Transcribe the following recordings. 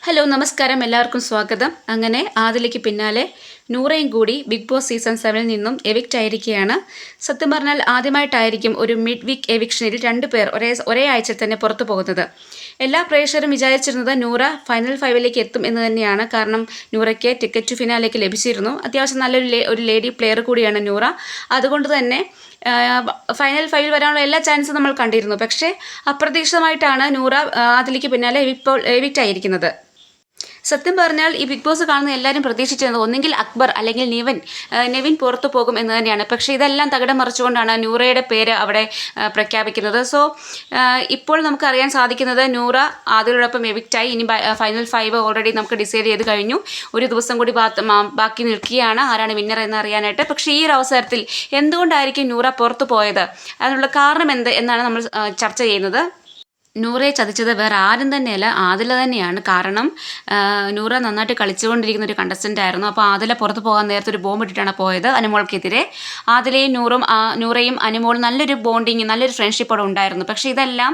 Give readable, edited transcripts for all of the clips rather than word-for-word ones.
Hello നമസ്കാരം, എല്ലാവർക്കും സ്വാഗതം. അങ്ങനെ ആദിലയ്ക്ക് പിന്നാലെ നൂറയും കൂടി ബിഗ് ബോസ് സീസൺ 7 നിന്നും എവിക്റ്റ് ആയിരിക്കുകയാണ്. സത്യം പറഞ്ഞാൽ ആദ്യമായിട്ടായിരിക്കും ഒരു മിഡ് വീക്ക് എവിക്ഷനിൽ 2 പേർ ഒരേ ആഴ്ച തന്നെ പുറത്തു പോകുന്നത്. എല്ലാ പ്രേക്ഷകരും വിചാരിച്ചിരുന്നത് നൂറ ഫൈനൽ 5ലേക്ക് എത്തും എന്ന് തന്നെയാണ്. കാരണം നൂറയ്ക്ക് ടിക്കറ്റ് ടു ഫിനാലേക്ക് ലഭിച്ചിരുന്നു. അത്യാവശ്യം നല്ലൊരു ലേഡി പ്ലെയർ കൂടിയാണ് നൂറ. അതുകൊണ്ട് തന്നെ ഫൈനൽ 5 വരാനുള്ള എല്ലാ ചാൻസും നമ്മൾ കണ്ടിരുന്നു. പക്ഷേ അപ്രതീക്ഷിതമായിട്ടാണ് നൂറ ആദിലയ്ക്ക് പിന്നാലെ ഇപ്പോൾ എവിക്റ്റ് ആയിരിക്കുന്നത്. സത്യം പറഞ്ഞാൽ ഈ ബിഗ് ബോസ് കാണുന്ന എല്ലാവരും പ്രതീക്ഷിച്ചിരുന്നത് ഒന്നെങ്കിൽ അക്ബർ അല്ലെങ്കിൽ നെവിൻ പുറത്തു പോകും എന്ന് തന്നെയാണ്. പക്ഷേ ഇതെല്ലാം തകിടം മറിച്ചുകൊണ്ടാണ് നൂറയുടെ പേര് അവിടെ പ്രഖ്യാപിക്കുന്നത്. സോ ഇപ്പോൾ നമുക്കറിയാൻ സാധിക്കുന്നത് നൂറ ആദിലോടൊപ്പം എവിക്റ്റായി. ഇനി ഫൈനൽ 5 ഓൾറെഡി നമുക്ക് ഡിസൈഡ് ചെയ്ത് കഴിഞ്ഞു. ഒരു ദിവസം കൂടി ബാക്കി നിൽക്കുകയാണ് ആരാണ് വിന്നർ എന്ന് അറിയാനായിട്ട്. പക്ഷേ ഈ ഒരു അവസരത്തിൽ എന്തുകൊണ്ടായിരിക്കും നൂറ പുറത്തു പോയത്, അതിനുള്ള കാരണം എന്നാണ് നമ്മൾ ചർച്ച ചെയ്യുന്നത്. നൂറയെ ചതിച്ചത് വേറെ ആരും തന്നെയല്ല, ആദില തന്നെയാണ്. കാരണം നൂറ നന്നായിട്ട് കളിച്ചുകൊണ്ടിരിക്കുന്ന ഒരു കണ്ടസ്റ്റൻ്റ് ആയിരുന്നു. അപ്പോൾ ആദില പുറത്ത് പോകാൻ നേരത്തെ ഒരു ബോംബ് ഇട്ടിട്ടാണ് പോയത് അനുമോൾക്കെതിരെ. ആദിലയും നൂറയും അനുമോളും നല്ലൊരു ബോണ്ടിങ്, നല്ലൊരു ഫ്രണ്ട്ഷിപ്പ് അവിടെ ഉണ്ടായിരുന്നു. പക്ഷേ ഇതെല്ലാം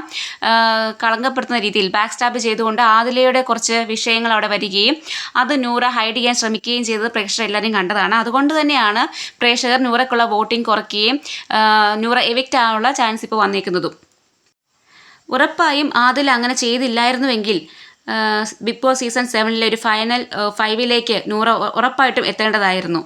കളങ്കപ്പെടുത്തുന്ന രീതിയിൽ ബാക്ക് സ്റ്റാബ് ചെയ്തുകൊണ്ട് ആദിലയുടെ കുറച്ച് വിഷയങ്ങൾ അവിടെ വരികയും അത് നൂറ ഹൈഡ് ചെയ്യാൻ ശ്രമിക്കുകയും ചെയ്തത് പ്രേക്ഷകർ എല്ലാവരും കണ്ടതാണ്. അതുകൊണ്ട് തന്നെയാണ് പ്രേക്ഷകർ നൂറയ്ക്കുള്ള വോട്ടിംഗ് കുറയ്ക്കുകയും നൂറ എവിക്റ്റ് ആവാനുള്ള ചാൻസ് ഇപ്പോൾ വന്നേക്കുന്നതും. ഉറപ്പായും ആദിൽ അങ്ങനെ ചെയ്തില്ലായിരുന്നുവെങ്കിൽ ബിഗ് ബോസ് സീസൺ 7 ഒരു ഫൈനൽ 5ലേക്ക് നൂറ ഉറപ്പായിട്ടും എത്തേണ്ടതായിരുന്നു.